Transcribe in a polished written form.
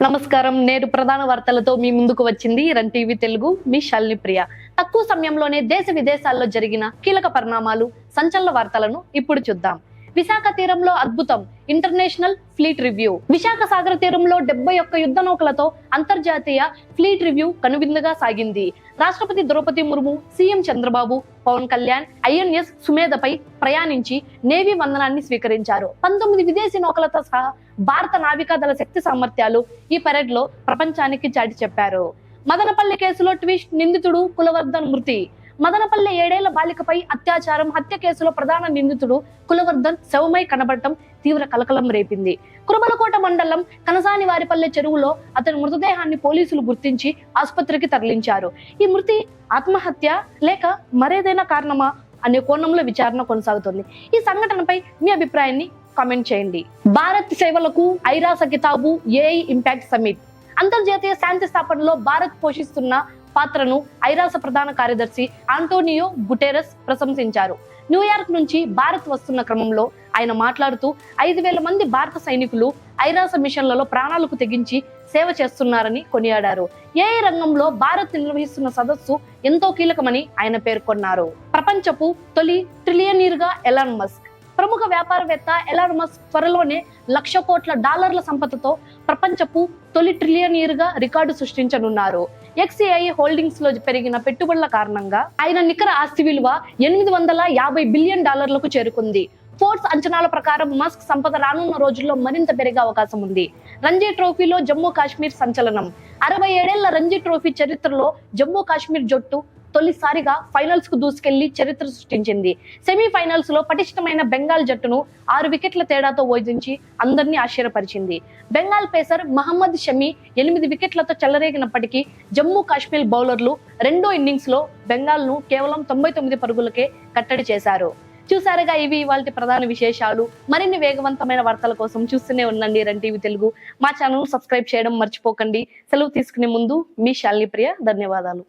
నమస్కారం. నేడు ప్రధాన వార్తలతో మీ ముందుకు వచ్చింది రన్ టీవీ తెలుగు. మీ శాలిని ప్రియ. తక్కువ సమయంలోనే దేశ విదేశాల్లో జరిగిన కీలక పరిణామాలు, సంచలన వార్తలను ఇప్పుడు చూద్దాం. విశాఖ తీరంలో అద్భుతం, ఇంటర్నేషనల్ ఫ్లీట్ రివ్యూ. విశాఖ సాగర తీరంలో 71 యుద్ధ నౌకలతో అంతర్జాతీయ ఫ్లీట్ రివ్యూ కనువిందుగా సాగింది. రాష్ట్రపతి ద్రౌపది ముర్ము, సీఎం చంద్రబాబు, పవన్ కళ్యాణ్ ఐఎన్ఎస్ సుమేధపై ప్రయాణించి నేవీ వందనాన్ని స్వీకరించారు. 19 విదేశీ నౌకలతో సహా భారత నావికాదళ శక్తి సామర్థ్యాలు ఈ పరేడ్ లో ప్రపంచానికి చాటి చెప్పారు. మదనపల్లి కేసులో ట్విస్ట్, నిందితుడు కులవర్ధన్ మృతి. మదనపల్లి 7 ఏళ్ల బాలికపై అత్యాచారం, హత్య కేసులో ప్రధాన నిందితుడు కులవర్ధన్ శవమై కనబడటం తీవ్ర కలకలం రేపింది. కురుబలకోట మండలం కనసానివారిపల్లె చెరువులో అతని మృతదేహాన్ని పోలీసులు గుర్తించి ఆసుపత్రికి తరలించారు. ఈ మృతి ఆత్మహత్య లేక మరేదైనా కారణమా అనే కోణంలో విచారణ కొనసాగుతుంది. ఈ సంఘటనపై మీ అభిప్రాయాన్ని కామెంట్ చేయండి. భారత్ సేవలకు ఐరాస కితాబు, ఏఐ ఇంపాక్ట్ సమిట్. అంతర్జాతీయ శాంతి స్థాపనలో భారత్ పోషిస్తున్న పాత్రను ఐరాస ప్రధాన కార్యదర్శి ఆంటోనియో గుటెరస్ ప్రశంసించారు. న్యూయార్క్ నుంచి భారత్ వస్తున్న క్రమంలో ఆయన మాట్లాడుతూ 5,000 మంది భారత సైనికులు ఐరాస మిషన్లలో ప్రాణాలకు తెగించి సేవ చేస్తున్నారని కొనియాడారు. ఏఐ రంగంలో భారత్ నిర్వహిస్తున్న సదస్సు ఎంతో కీలకమని ఆయన పేర్కొన్నారు. ప్రపంచపు తొలి ట్రిలియనీర్ గా ఎలాన్ మస్క్. ప్రముఖ వ్యాపారవేత్త ఎలాన్ మస్క్ త్వరలోనే $1,00,000 కోట్ల సంపదతో ప్రపంచపు తొలి ట్రిలియనీర్ గా రికార్డు సృష్టించనున్నారు. XAI హోల్డింగ్స్ లో పెరిగిన పెట్టుబడుల కారణంగా ఆయన నికర ఆస్తి విలువ $850 బిలియన్ చేరుకుంది. ఫోర్బ్స్ అంచనాల ప్రకారం మస్క్ సంపద రానున్న రోజుల్లో మరింత పెరిగే అవకాశం ఉంది. రంజీ ట్రోఫీలో జమ్మూ కాశ్మీర్ సంచలనం. 67 ఏళ్ల రంజీ ట్రోఫీ చరిత్రలో జమ్మూ కాశ్మీర్ జట్టు తొలిసారిగా ఫైనల్స్ కు దూసుకెళ్లి చరిత్ర సృష్టించింది. సెమీఫైనల్స్ లో పటిష్టమైన బెంగాల్ జట్టును 6 వికెట్ల తేడాతో ఓడించి అందరినీ ఆశ్చర్యపరిచింది. బెంగాల్ పేసర్ మహమ్మద్ షమి 8 వికెట్లతో చెలరేగినప్పటికీ జమ్మూ కాశ్మీర్ బౌలర్లు రెండో ఇన్నింగ్స్ లో బెంగాల్ ను కేవలం 99 పరుగులకే కట్టడి చేశారు. చూసారుగా, ఇవి ఇవాల్టి ప్రధాన విశేషాలు. మరిన్ని వేగవంతమైన వార్తల కోసం చూస్తూనే ఉండండి రన్ టీవీ తెలుగు. మా ఛానల్ సబ్స్క్రైబ్ చేయడం మర్చిపోకండి. సెలవు తీసుకునే ముందు మీ శాలిని ప్రియ. ధన్యవాదాలు.